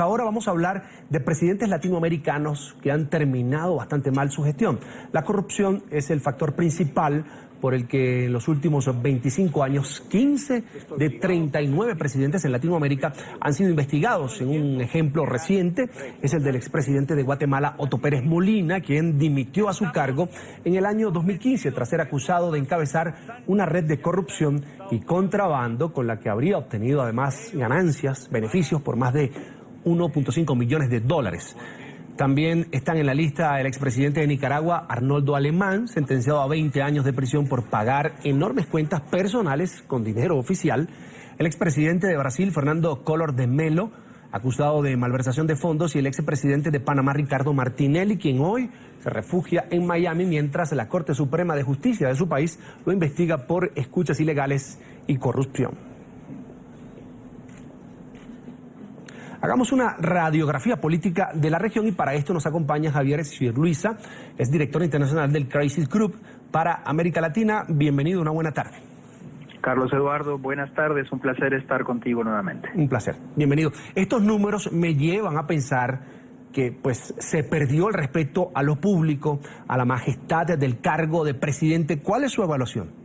políticos. Ahora vamos a hablar de presidentes latinoamericanos que han terminado bastante mal su gestión. La corrupción es el factor principal por el que en los últimos 25 años, 15 de 39 presidentes en Latinoamérica han sido investigados. En un ejemplo reciente es el del expresidente de Guatemala, Otto Pérez Molina, quien dimitió a su cargo en el año 2015 tras ser acusado de encabezar una red de corrupción y contrabando con la que habría obtenido además ganancias, beneficios por más de 1.5 millones de dólares. También están en la lista el expresidente de Nicaragua, Arnoldo Alemán, sentenciado a 20 años de prisión por pagar enormes cuentas personales con dinero oficial. El expresidente de Brasil, Fernando Collor de Mello, acusado de malversación de fondos, y el expresidente de Panamá, Ricardo Martinelli, quien hoy se refugia en Miami mientras la Corte Suprema de Justicia de su país lo investiga por escuchas ilegales y corrupción. Hagamos una radiografía política de la región y para esto nos acompaña Javier Sierluisa, es director internacional del Crisis Group para América Latina. Bienvenido, una buena tarde. Carlos Eduardo, buenas tardes, un placer estar contigo nuevamente. Un placer, bienvenido. Estos números me llevan a pensar que pues se perdió el respeto a lo público, a la majestad del cargo de presidente. ¿Cuál es su evaluación?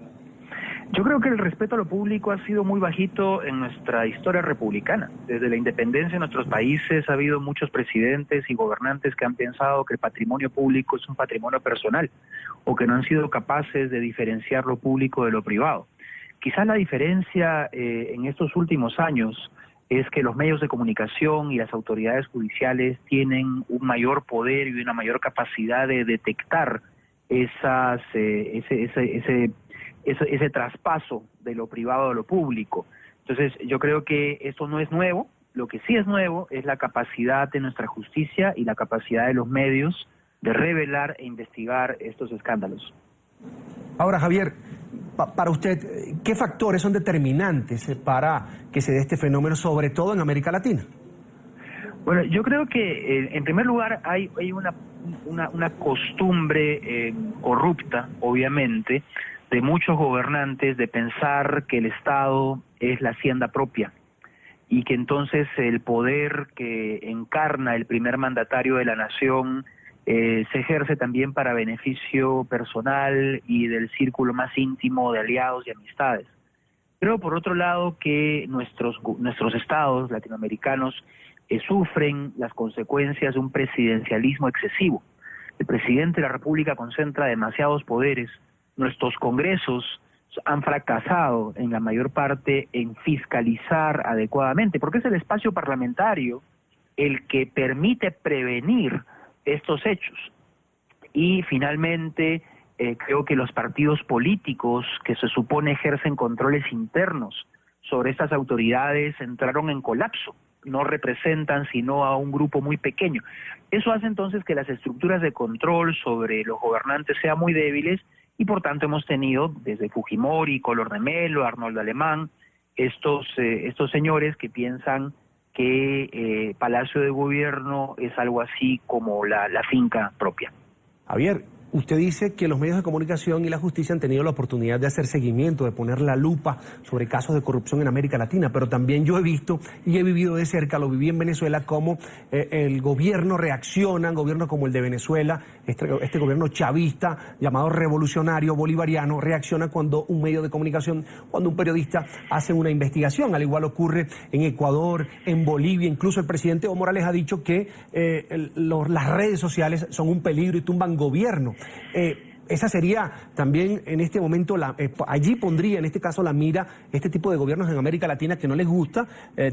Yo creo que el respeto a lo público ha sido muy bajito en nuestra historia republicana. Desde la independencia de nuestros países ha habido muchos presidentes y gobernantes que han pensado que el patrimonio público es un patrimonio personal o que no han sido capaces de diferenciar lo público de lo privado. Quizás la diferencia en estos últimos años es que los medios de comunicación y las autoridades judiciales tienen un mayor poder y una mayor capacidad de detectar ese traspaso de lo privado a lo público. Entonces, yo creo que esto no es nuevo. Lo que sí es nuevo es la capacidad de nuestra justicia y la capacidad de los medios de revelar e investigar estos escándalos. Ahora, Javier, para usted, ¿qué factores son determinantes para que se dé este fenómeno, sobre todo en América Latina? Bueno, yo creo que en primer lugar hay una costumbre corrupta, obviamente, de muchos gobernantes de pensar que el Estado es la hacienda propia y que entonces el poder que encarna el primer mandatario de la nación se ejerce también para beneficio personal y del círculo más íntimo de aliados y amistades. Creo, por otro lado, que nuestros estados latinoamericanos sufren las consecuencias de un presidencialismo excesivo. El presidente de la República concentra demasiados poderes. Nuestros congresos han fracasado en la mayor parte en fiscalizar adecuadamente, porque es el espacio parlamentario el que permite prevenir estos hechos. Y finalmente, creo que los partidos políticos que se supone ejercen controles internos sobre estas autoridades entraron en colapso, no representan sino a un grupo muy pequeño. Eso hace entonces que las estructuras de control sobre los gobernantes sean muy débiles y por tanto hemos tenido desde Fujimori, Collor de Mello, Arnoldo Alemán, estos señores que piensan que Palacio de Gobierno es algo así como la finca propia. Javier, usted dice que los medios de comunicación y la justicia han tenido la oportunidad de hacer seguimiento, de poner la lupa sobre casos de corrupción en América Latina, pero también yo he visto y he vivido de cerca, lo viví en Venezuela, cómo el gobierno reacciona, un gobierno como el de Venezuela, este gobierno chavista, llamado revolucionario, bolivariano, reacciona cuando un medio de comunicación, cuando un periodista hace una investigación. Al igual ocurre en Ecuador, en Bolivia, incluso el presidente Evo Morales ha dicho que las redes sociales son un peligro y tumban gobierno. Esa sería también en este momento, allí pondría en este caso la mira este tipo de gobiernos en América Latina que no les gusta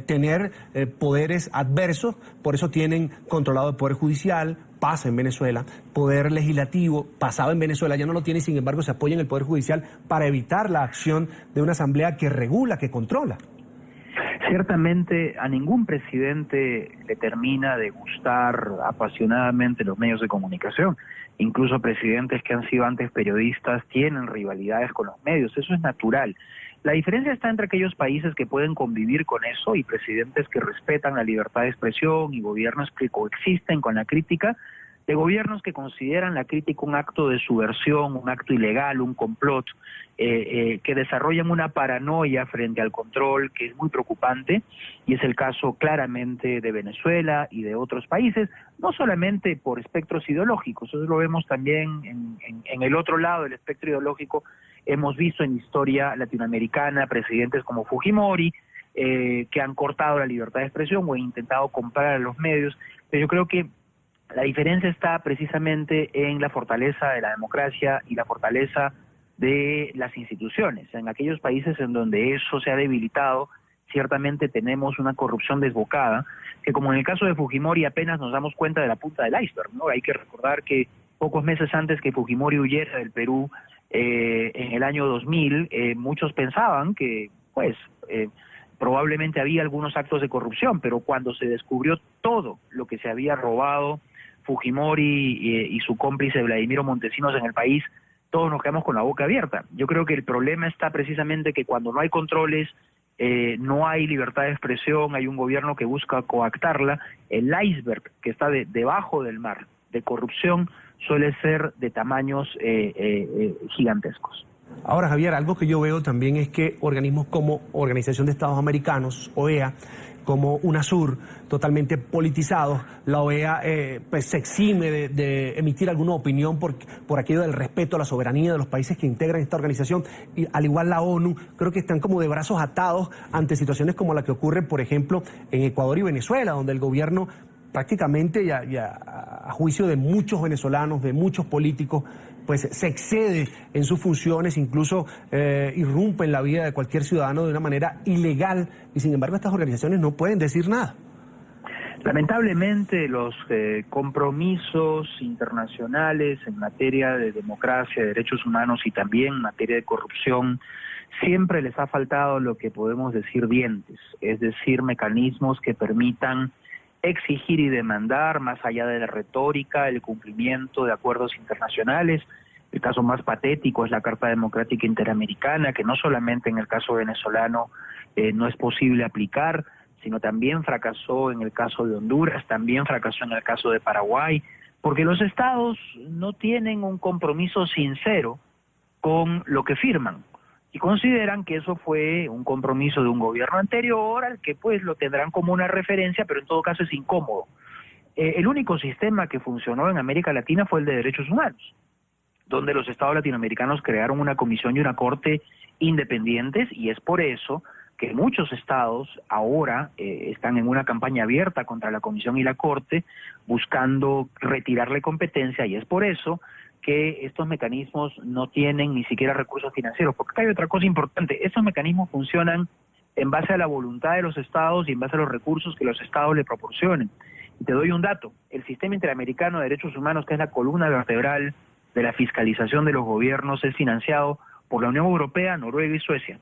tener poderes adversos, por eso tienen controlado el poder judicial, pasa en Venezuela, poder legislativo, pasaba en Venezuela, ya no lo tiene y sin embargo se apoya en el poder judicial para evitar la acción de una asamblea que regula, que controla. Ciertamente a ningún presidente le termina de gustar apasionadamente los medios de comunicación. Incluso presidentes que han sido antes periodistas tienen rivalidades con los medios, eso es natural. La diferencia está entre aquellos países que pueden convivir con eso y presidentes que respetan la libertad de expresión y gobiernos que coexisten con la crítica, de gobiernos que consideran la crítica un acto de subversión, un acto ilegal, un complot, que desarrollan una paranoia frente al control que es muy preocupante, y es el caso claramente de Venezuela y de otros países, no solamente por espectros ideológicos, eso lo vemos también en el otro lado del espectro ideológico. Hemos visto en historia latinoamericana presidentes como Fujimori, que han cortado la libertad de expresión o han intentado comprar a los medios, pero yo creo que la diferencia está precisamente en la fortaleza de la democracia y la fortaleza de las instituciones. En aquellos países en donde eso se ha debilitado, ciertamente tenemos una corrupción desbocada, que como en el caso de Fujimori apenas nos damos cuenta de la punta del iceberg, ¿no? Hay que recordar que pocos meses antes que Fujimori huyera del Perú, en el año 2000, muchos pensaban que, probablemente había algunos actos de corrupción, pero cuando se descubrió todo lo que se había robado Fujimori y su cómplice Vladimiro Montesinos en el país, todos nos quedamos con la boca abierta. Yo creo que el problema está precisamente que cuando no hay controles, no hay libertad de expresión, hay un gobierno que busca coactarla, el iceberg que está debajo del mar de corrupción suele ser de tamaños gigantescos. Ahora, Javier, algo que yo veo también es que organismos como Organización de Estados Americanos, OEA, como UNASUR, totalmente politizados, la OEA pues se exime de emitir alguna opinión por aquello del respeto a la soberanía de los países que integran esta organización, y al igual la ONU, creo que están como de brazos atados ante situaciones como la que ocurre, por ejemplo, en Ecuador y Venezuela, donde el gobierno prácticamente, a juicio de muchos venezolanos, de muchos políticos, pues se excede en sus funciones, incluso irrumpe en la vida de cualquier ciudadano de una manera ilegal, y sin embargo estas organizaciones no pueden decir nada. Lamentablemente los compromisos internacionales en materia de democracia, de derechos humanos y también en materia de corrupción, siempre les ha faltado lo que podemos decir dientes, es decir, mecanismos que permitan exigir y demandar, más allá de la retórica, el cumplimiento de acuerdos internacionales. El caso más patético es la Carta Democrática Interamericana, que no solamente en el caso venezolano no es posible aplicar, sino también fracasó en el caso de Honduras, también fracasó en el caso de Paraguay, porque los estados no tienen un compromiso sincero con lo que firman, y consideran que eso fue un compromiso de un gobierno anterior al que pues lo tendrán como una referencia, pero en todo caso es incómodo. El único sistema que funcionó en América Latina fue el de derechos humanos, donde los estados latinoamericanos crearon una comisión y una corte independientes, y es por eso que muchos estados ahora están en una campaña abierta contra la comisión y la corte, buscando retirarle competencia, y es por eso que estos mecanismos no tienen ni siquiera recursos financieros, porque hay otra cosa importante: estos mecanismos funcionan en base a la voluntad de los estados y en base a los recursos que los estados le proporcionen. Y te doy un dato: el Sistema Interamericano de Derechos Humanos, que es la columna vertebral de la fiscalización de los gobiernos, es financiado por la Unión Europea, Noruega y Suecia.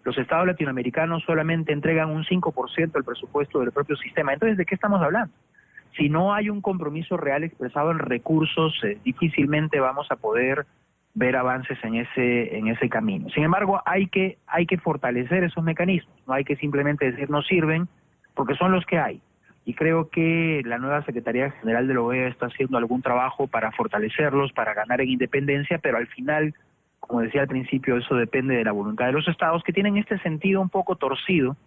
Los estados latinoamericanos solamente entregan un 5% del presupuesto del propio sistema. Entonces, ¿de qué estamos hablando? Si no hay un compromiso real expresado en recursos, difícilmente vamos a poder ver avances en ese camino. Sin embargo, hay que fortalecer esos mecanismos, no hay que simplemente decir no sirven, porque son los que hay. Y creo que la nueva Secretaría General de la OEA está haciendo algún trabajo para fortalecerlos, para ganar en independencia, pero al final, como decía al principio, eso depende de la voluntad de los estados, que tienen este sentido un poco torcido,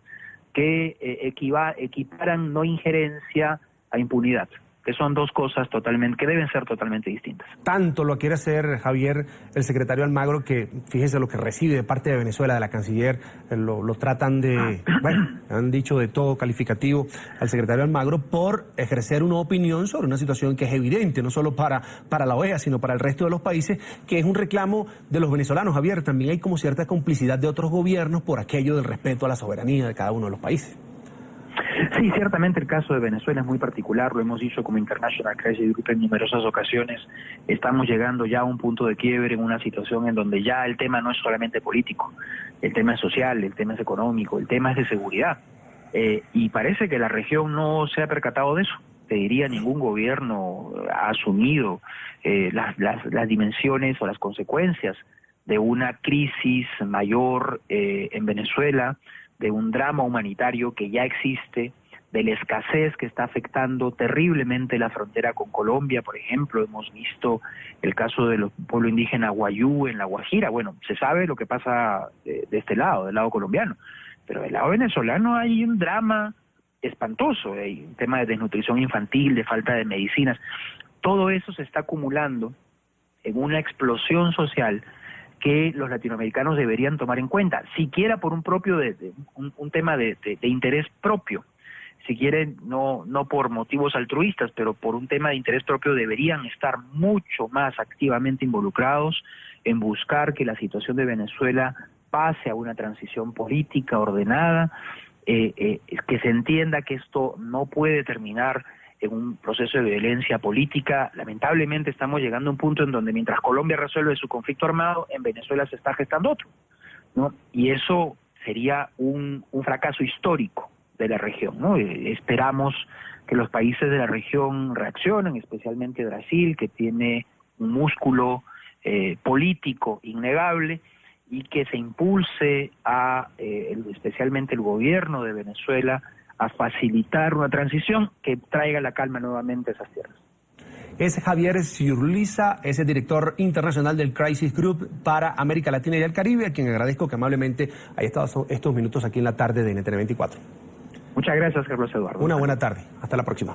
que equiparan no injerencia a impunidad, que son dos cosas que deben ser totalmente distintas. Tanto lo quiere hacer, Javier, el secretario Almagro, que fíjese lo que recibe de parte de Venezuela, de la canciller, lo tratan de, han dicho de todo calificativo al secretario Almagro por ejercer una opinión sobre una situación que es evidente, no solo para la OEA, sino para el resto de los países, que es un reclamo de los venezolanos. Javier, también hay como cierta complicidad de otros gobiernos por aquello del respeto a la soberanía de cada uno de los países. Sí, ciertamente el caso de Venezuela es muy particular, lo hemos dicho como International Crisis Group en numerosas ocasiones. Estamos llegando ya a un punto de quiebre, en una situación en donde ya el tema no es solamente político, el tema es social, el tema es económico, el tema es de seguridad. Y parece que la región no se ha percatado de eso. Te diría, ningún gobierno ha asumido las dimensiones o las consecuencias de una crisis mayor en Venezuela, de un drama humanitario que ya existe, de la escasez que está afectando terriblemente la frontera con Colombia, por ejemplo. Hemos visto el caso del pueblo indígena Guayú en La Guajira. Bueno, se sabe lo que pasa de este lado, del lado colombiano, pero del lado venezolano hay un drama espantoso, hay un tema de desnutrición infantil, de falta de medicinas. Todo eso se está acumulando en una explosión social que los latinoamericanos deberían tomar en cuenta, siquiera por un tema de interés propio. Si quieren, no por motivos altruistas, pero por un tema de interés propio deberían estar mucho más activamente involucrados en buscar que la situación de Venezuela pase a una transición política ordenada, que se entienda que esto no puede terminar en un proceso de violencia política. Lamentablemente estamos llegando a un punto en donde mientras Colombia resuelve su conflicto armado, en Venezuela se está gestando otro, ¿no? Y eso sería un fracaso histórico de la región, ¿no? Esperamos que los países de la región reaccionen, especialmente Brasil, que tiene un músculo político innegable, y que se impulse especialmente el gobierno de Venezuela a facilitar una transición que traiga la calma nuevamente a esas tierras. Es Javier Ziurliza, es el director internacional del Crisis Group para América Latina y el Caribe, a quien agradezco que amablemente haya estado estos minutos aquí en la tarde de NTN 24. Muchas gracias, Carlos Eduardo. Una buena tarde. Hasta la próxima.